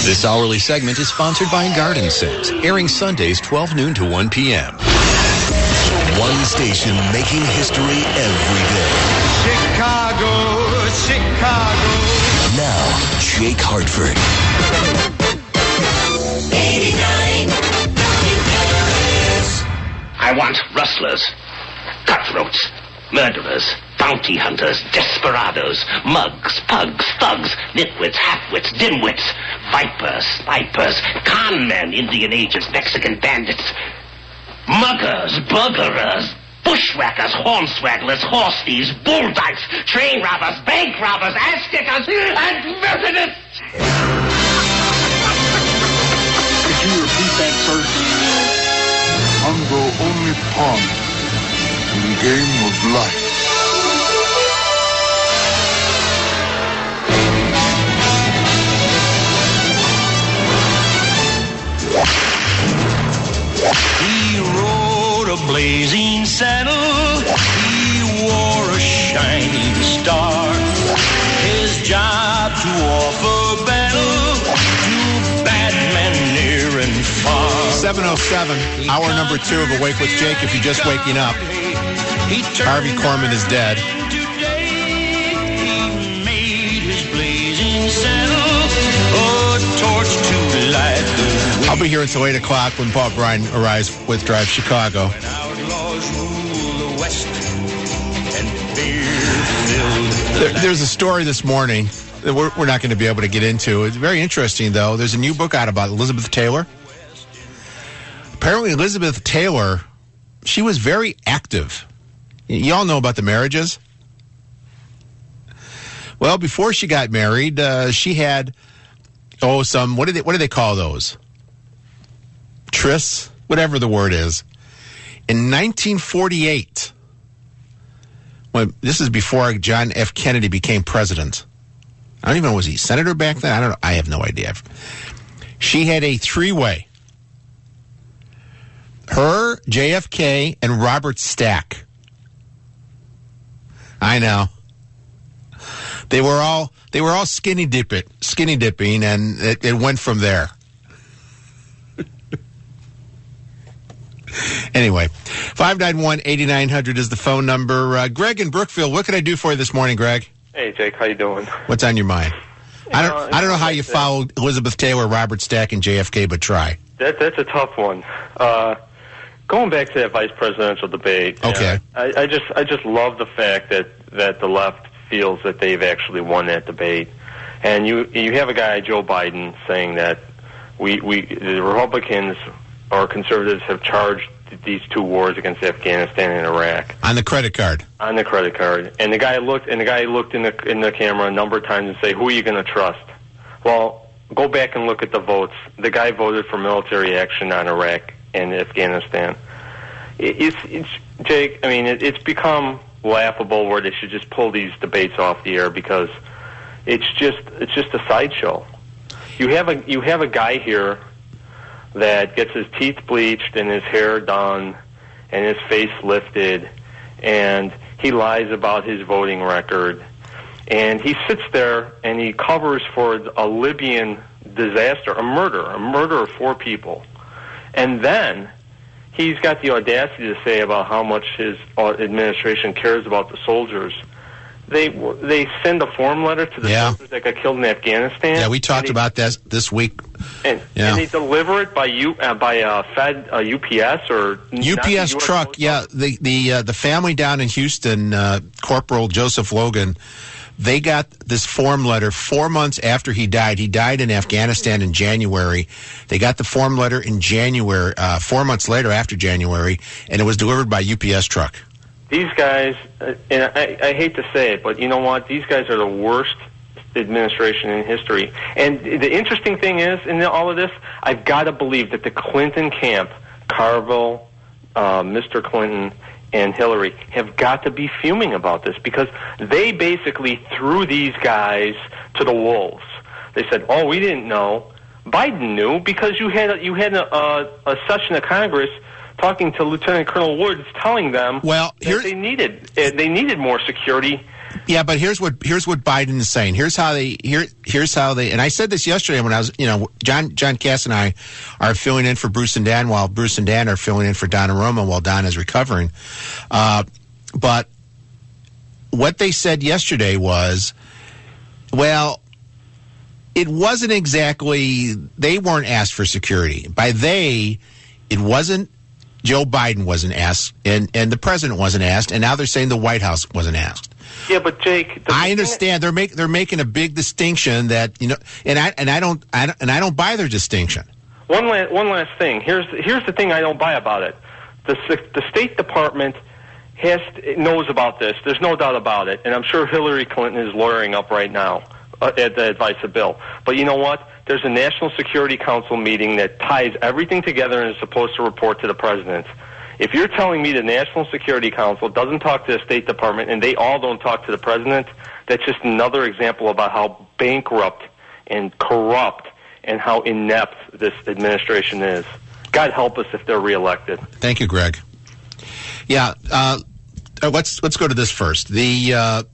This hourly segment is sponsored by Garden Sense, airing Sundays 12 noon to 1 p.m. One station making history every day. Chicago, Chicago. Now, Jake Hartford. 89 WLS. I want rustlers, cutthroats, murderers, bounty hunters, desperados, mugs, pugs, thugs, nitwits, halfwits, dimwits, vipers, snipers, con men, Indian agents, Mexican bandits, muggers, burglars, bushwhackers, hornswagglers, horse thieves, bull dykes, train robbers, bank robbers, ass kickers, and Methodists! Could you repeat that, sir? I'm the only pawn in the game of life. He rode a blazing saddle. He wore a shining star. His job to offer battle to bad men near and far. 7:07, hour number 2 of Awake with Jake. If you're just waking up, Harvey Korman is dead. Today he made his blazing saddle a torch to light the way. I'll be here until 8 o'clock when Paul Bryan arrives with Drive Chicago. When outlaws rule the West and fear-filled There's a story this morning that we're not going to be able to get into. It's very interesting, though. There's a new book out about Elizabeth Taylor. Apparently, Elizabeth Taylor, she was very active. You all know about the marriages? Well, before she got married, she had, some, what do they call those? Trysts, whatever the word is. In 1948, this is before John F. Kennedy became president. I don't even know, was he senator back then? I don't know. I have no idea. She had a three-way. Her, JFK, and Robert Stack. I know. They were all skinny dipping, and it went from there. Anyway, 591-8900 is the phone number. Greg in Brookfield, what can I do for you this morning, Greg? Hey, Jake, how you doing? What's on your mind? I don't know how you followed Elizabeth Taylor, Robert Stack, and JFK, but try. That's a tough one. Going back to that vice presidential debate. Okay. I just love the fact that the left feels that they've actually won that debate, and you have a guy, Joe Biden, saying that the Republicans or conservatives have charged these two wars against Afghanistan and Iraq on the credit card. And the guy looked in the camera a number of times and say, "Who are you going to trust?" Well, go back and look at the votes. The guy voted for military action on Iraq and Afghanistan. It's Jake. I mean, it's become laughable where they should just pull these debates off the air because it's just a sideshow. You have a guy here that gets his teeth bleached and his hair done and his face lifted, and he lies about his voting record, and he sits there and he covers for a Libyan disaster, a murder of 4 people, and then he's got the audacity to say about how much his administration cares about the soldiers. They send a form letter to the soldiers that got killed in Afghanistan. Yeah, we talked about this week. And they deliver it by UPS or UPS truck. Yeah, the family down in Houston, Corporal Joseph Logan, they got this form letter 4 months after he died. He died in Afghanistan in January. They got the form letter in January, 4 months later after January, and it was delivered by UPS truck. These guys, and I hate to say it, but you know what? These guys are the worst administration in history. And the interesting thing is, in all of this, I've got to believe that the Clinton camp, Carville, Mr. Clinton, and Hillary, have got to be fuming about this because they basically threw these guys to the wolves. They said, "Oh, we didn't know." Biden knew because you had a session of Congress talking to Lieutenant Colonel Woods, telling them that they needed more security. Yeah, but here's what Biden is saying. Here's how they, and I said this yesterday when I was, John Cass and I are filling in for Bruce and Dan while Bruce and Dan are filling in for Donna Roma while Don is recovering. But what they said yesterday was, well, it wasn't exactly, they weren't asked for security. By they, it wasn't, Joe Biden wasn't asked, and the president wasn't asked, and now they're saying the White House wasn't asked. Yeah, but Jake, I understand they're making a big distinction that, and I don't buy their distinction. One last thing. Here's the thing I don't buy about it. The State Department knows about this. There's no doubt about it, and I'm sure Hillary Clinton is lawyering up right now at the advice of Bill. But you know what? There's a National Security Council meeting that ties everything together and is supposed to report to the president. If you're telling me the National Security Council doesn't talk to the State Department and they all don't talk to the president, that's just another example about how bankrupt and corrupt and how inept this administration is. God help us if they're reelected. Thank you, Greg. Yeah, let's go to this first. The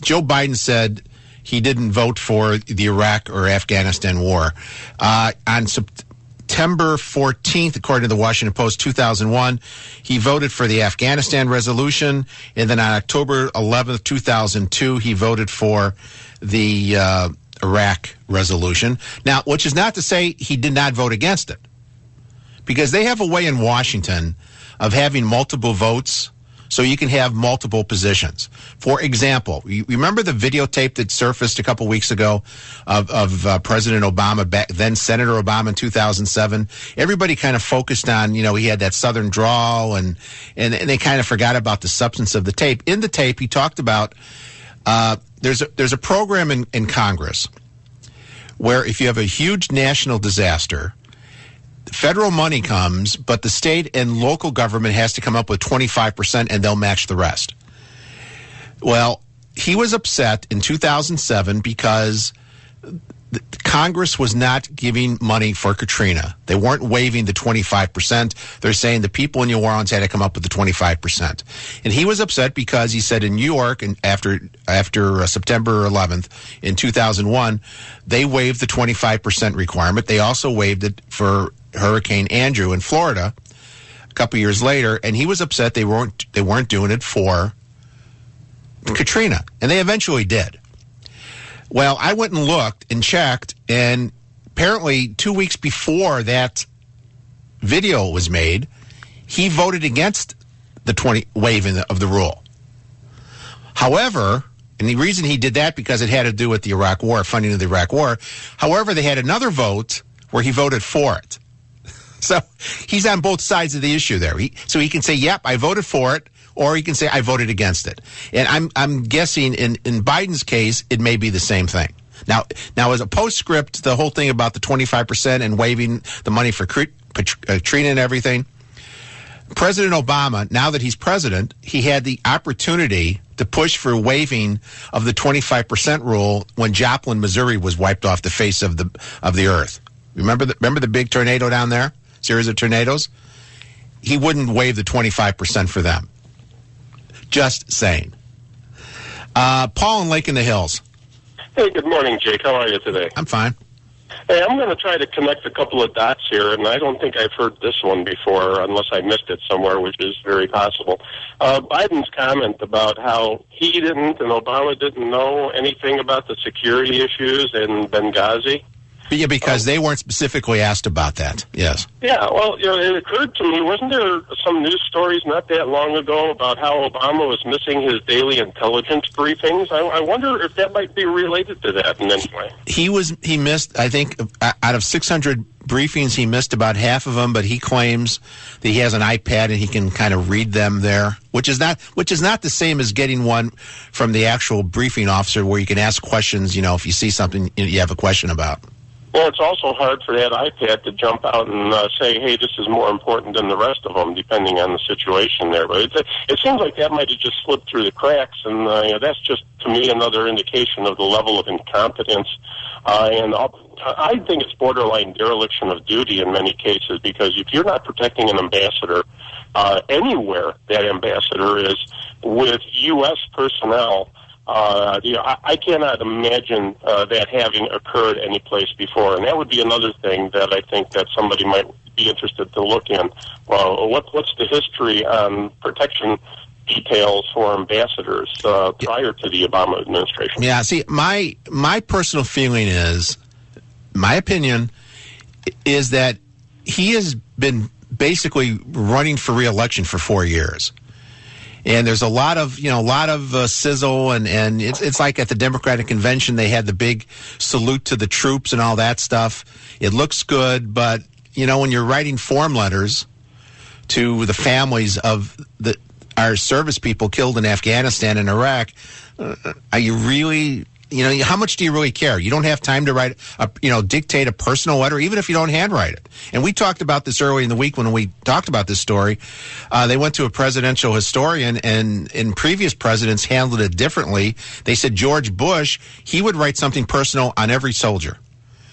Joe Biden said he didn't vote for the Iraq or Afghanistan war. On September 14th, according to the Washington Post, 2001, he voted for the Afghanistan resolution, and then on October 11th, 2002, he voted for the Iraq resolution. Now, which is not to say he did not vote against it, because they have a way in Washington of having multiple votes so you can have multiple positions. For example, you remember the videotape that surfaced a couple weeks ago of President Obama, then Senator Obama in 2007? Everybody kind of focused on, he had that Southern drawl, and they kind of forgot about the substance of the tape. In the tape, he talked about there's a program in Congress where if you have a huge national disaster, federal money comes, but the state and local government has to come up with 25%, and they'll match the rest. Well, he was upset in 2007 because Congress was not giving money for Katrina. They weren't waiving the 25%. They're saying the people in New Orleans had to come up with the 25%. And he was upset because he said in New York, and after September 11th in 2001, they waived the 25% requirement. They also waived it for Hurricane Andrew in Florida a couple years later, and he was upset they weren't doing it for Katrina, and they eventually did. Well, I went and looked and checked, and apparently 2 weeks before that video was made, he voted against the waiving of the rule. However, and the reason he did that because it had to do with the Iraq War, funding of the Iraq War. However, they had another vote where he voted for it. So he's on both sides of the issue there. So he can say, yep, I voted for it, or he can say, I voted against it. And I'm guessing in Biden's case, it may be the same thing. Now as a postscript, the whole thing about the 25% and waiving the money for Katrina and everything, President Obama, now that he's president, he had the opportunity to push for waiving of the 25% rule when Joplin, Missouri was wiped off the face of the earth. Remember the big tornado down there? Series of tornadoes? He wouldn't waive the 25% for them. Just saying. Paul in Lake in the Hills. Hey, good morning, Jake. How are you today? I'm fine. Hey, I'm going to try to connect a couple of dots here, and I don't think I've heard this one before, unless I missed it somewhere, which is very possible. Biden's comment about how he didn't and Obama didn't know anything about the security issues in Benghazi. Yeah, because they weren't specifically asked about that. Yes. Yeah, well, it occurred to me, wasn't there some news stories not that long ago about how Obama was missing his daily intelligence briefings? I wonder if that might be related to that in any way. He missed, I think, out of 600 briefings, he missed about half of them, but he claims that he has an iPad and he can kind of read them there, which is not the same as getting one from the actual briefing officer where you can ask questions, if you see something you have a question about. Well, it's also hard for that iPad to jump out and say, hey, this is more important than the rest of them, depending on the situation there. But it seems like that might have just slipped through the cracks, and that's just, to me, another indication of the level of incompetence. And I think it's borderline dereliction of duty in many cases, because if you're not protecting an ambassador anywhere that ambassador is with U.S. personnel I cannot imagine that having occurred any place before, and that would be another thing that I think that somebody might be interested to look in. Well, what's the history on protection details for ambassadors prior to the Obama administration? Yeah, see, my personal feeling is, my opinion is that he has been basically running for re-election for 4 years. And there's a lot of sizzle, and it's like at the Democratic convention they had the big salute to the troops and all that stuff. It looks good, but when you're writing form letters to the families of our service people killed in Afghanistan and Iraq, are you really? How much do you really care? You don't have time to write, dictate a personal letter, even if you don't handwrite it. And we talked about this early in the week when we talked about this story. They went to a presidential historian, and in previous presidents handled it differently. They said George Bush, he would write something personal on every soldier.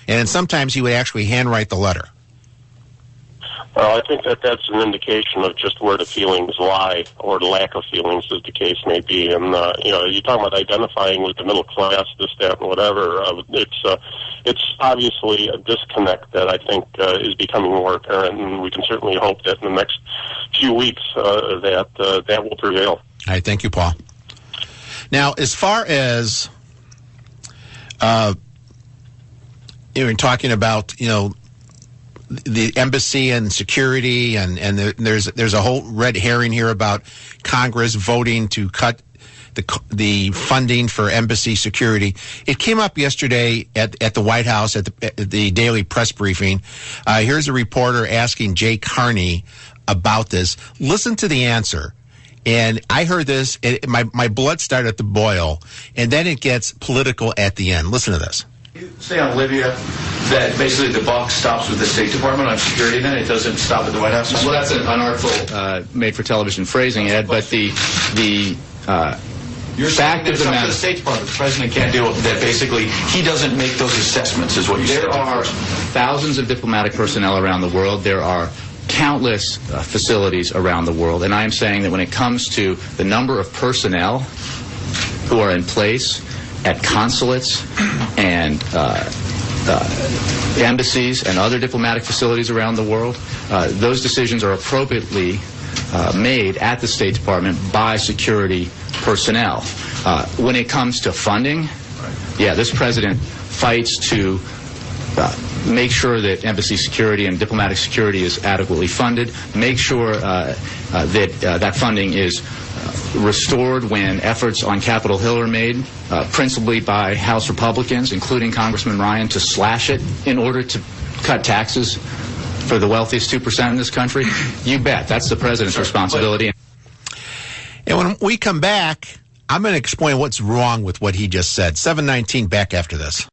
And then sometimes he would actually handwrite the letter. I think that's an indication of just where the feelings lie, or the lack of feelings, as the case may be. And you're talking about identifying with the middle class, this, that, and whatever. It's obviously a disconnect that I think is becoming more apparent, and we can certainly hope that in the next few weeks that will prevail. All right, thank you, Paul. Now, as far as you're talking about, the embassy and security, and there's a whole red herring here about Congress voting to cut the funding for embassy security. It came up yesterday at the White House at the daily press briefing. Here's a reporter asking Jay Carney about this. Listen to the answer. And I heard this, my blood started to boil, and then it gets political at the end. Listen to this. You say on Libya that basically the buck stops with the State Department on security, then it doesn't stop at the White House? Well, that's an unartful made-for-television phrasing, Ed, but the You're fact of the matter, the State Department, the President can't deal with that. Basically, he doesn't make those assessments, is what you said. There are thousands of diplomatic personnel around the world. There are countless facilities around the world, and I am saying that when it comes to the number of personnel who are in place at consulates and embassies and other diplomatic facilities around the world, those decisions are appropriately made at the State Department by security personnel. When it comes to funding, this president fights to make sure that embassy security and diplomatic security is adequately funded, make sure that funding is restored when efforts on Capitol Hill are made, principally by House Republicans, including Congressman Ryan, to slash it in order to cut taxes for the wealthiest 2% in this country. You bet. That's the president's responsibility. And when we come back, I'm going to explain what's wrong with what he just said. 7:19, back after this.